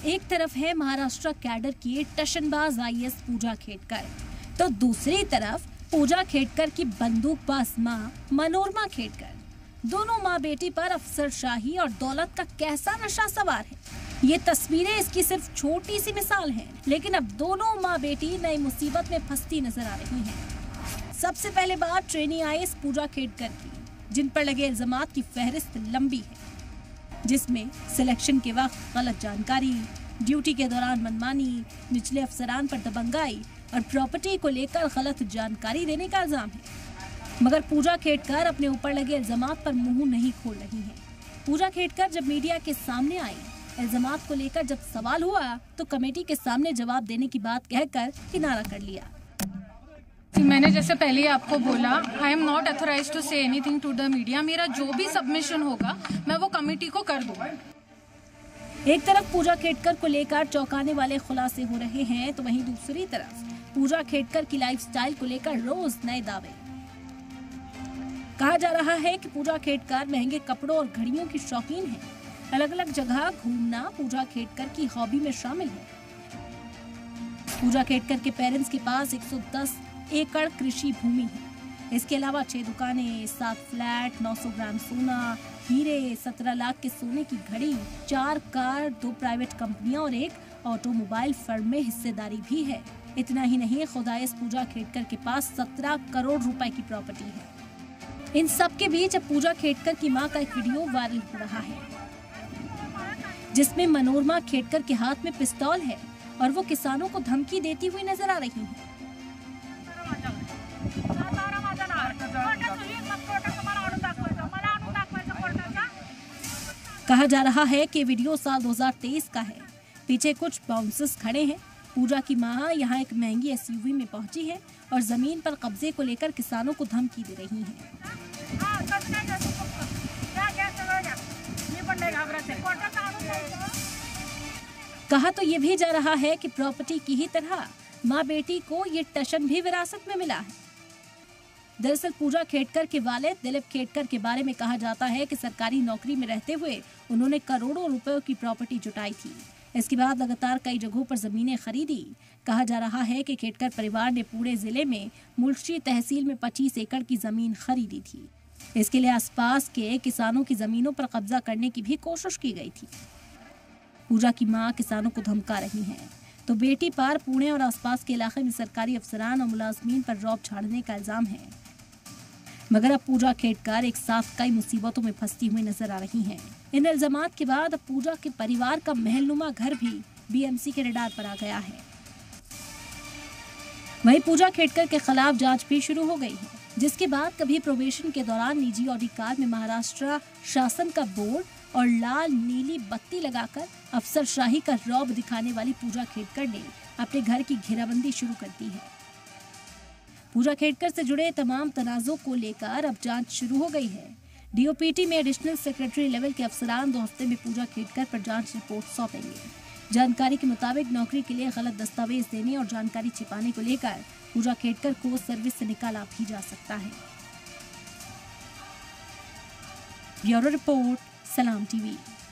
एक तरफ है महाराष्ट्र कैडर की टशनबाज आईएएस पूजा खेडकर, तो दूसरी तरफ पूजा खेडकर की बंदूकबाज मां मनोरमा खेडकर। दोनों माँ बेटी पर अफसरशाही और दौलत का कैसा नशा सवार है। ये तस्वीरें इसकी सिर्फ छोटी सी मिसाल हैं, लेकिन अब दोनों माँ बेटी नई मुसीबत में फंसती नजर आ रही हैं। सबसे पहले बात ट्रेनी आईएएस पूजा खेडकर की, जिन पर लगे इल्जामात की फहरिस्त लंबी है, जिसमें सिलेक्शन के वक्त गलत जानकारी, ड्यूटी के दौरान मनमानी, निचले अफसरान पर दबंगाई और प्रॉपर्टी को लेकर गलत जानकारी देने का इल्जाम है। मगर पूजा खेडकर अपने ऊपर लगे इल्जामात पर मुंह नहीं खोल रही हैं। पूजा खेडकर जब मीडिया के सामने आई, इल्जामात को लेकर जब सवाल हुआ तो कमेटी के सामने जवाब देने की बात कहकर किनारा कर लिया। मैंने जैसे पहले ही आपको बोला, I am not authorized to say anything to the media. मेरा जो भी सबमिशन होगा मैं वो कमेटी को कर दूंगा। एक तरफ पूजा खेडकर को लेकर चौंकाने वाले खुलासे हो रहे हैं, तो वहीं दूसरी तरफ पूजा खेडकर की लाइफस्टाइल को लेकर रोज नए दावे। कहा जा रहा है कि पूजा खेडकर महंगे कपड़ों और घड़ियों की शौकीन है। अलग अलग जगह घूमना पूजा खेडकर की हॉबी में शामिल है। पूजा खेडकर के पेरेंट्स के पास 110 एकड़ कृषि भूमि है। इसके अलावा 6 दुकानें, 7 फ्लैट, 900 ग्राम सोना, हीरे, 17 लाख के सोने की घड़ी, 4 कार, 2 प्राइवेट कंपनियां और एक ऑटोमोबाइल फर्म में हिस्सेदारी भी है। इतना ही नहीं, खुद आईएएस पूजा खेडकर के पास 17 करोड़ रुपए की प्रॉपर्टी है। इन सब के बीच अब पूजा खेडकर की मां का एक वीडियो वायरल हो रहा है, जिसमें मनोरमा खेडकर के हाथ में पिस्तौल है और वो किसानों को धमकी देती हुई नजर आ रही हैं। कहा जा रहा है कि वीडियो साल 2023 का है। पीछे कुछ बाउंसर्स खड़े हैं। पूजा की मां यहां एक महंगी एसयूवी में पहुंची है और जमीन पर कब्जे को लेकर किसानों को धमकी दे रही हैं। कहा तो ये भी जा रहा है कि प्रॉपर्टी की ही तरह मां बेटी को ये टशन भी विरासत में मिला है। दरअसल पूजा खेडकर के वालिद दिलीप खेडकर के बारे में कहा जाता है कि सरकारी नौकरी में रहते हुए उन्होंने करोड़ों रुपयों की प्रॉपर्टी जुटाई थी। इसके बाद लगातार कई जगहों पर जमीनें खरीदी। कहा जा रहा है कि खेडकर परिवार ने पूरे जिले में मुल्शी तहसील में 25 एकड़ की जमीन खरीदी थी। इसके लिए आसपास के किसानों की जमीनों पर कब्जा करने की भी कोशिश की गई थी। पूजा की मां किसानों को धमका रही हैं, तो बेटी पर पुणे और आसपास के इलाके में सरकारी अफसरान और मुलाजमीन पर रौब झाड़ने का इल्जाम है। मगर अब पूजा खेडकर एक साथ कई मुसीबतों में फंसती हुई नजर आ रही हैं। इन इल्जामात के बाद अब पूजा के परिवार का महलनुमा घर भी बीएमसी के रडार पर आ गया है। वहीं पूजा खेडकर के खिलाफ जांच भी शुरू हो गई है, जिसके बाद कभी प्रोबेशन के दौरान निजी ऑडी कार में महाराष्ट्र शासन का बोर्ड और लाल नीली बत्ती लगाकर अफसरशाही का रौब दिखाने वाली पूजा खेडकर ने अपने घर की घेराबंदी शुरू कर दी है। पूजा खेडकर से जुड़े तमाम तनाजों को लेकर अब जांच शुरू हो गई है। डीओपीटी में एडिशनल सेक्रेटरी लेवल के अफसरान 2 हफ्ते में पूजा खेडकर पर जांच रिपोर्ट सौंपेंगे। जानकारी के मुताबिक नौकरी के लिए गलत दस्तावेज देने और जानकारी छिपाने को लेकर पूजा खेडकर को सर्विस से निकाला भी जा सकता है। ब्यूरो रिपोर्ट, सलाम टीवी।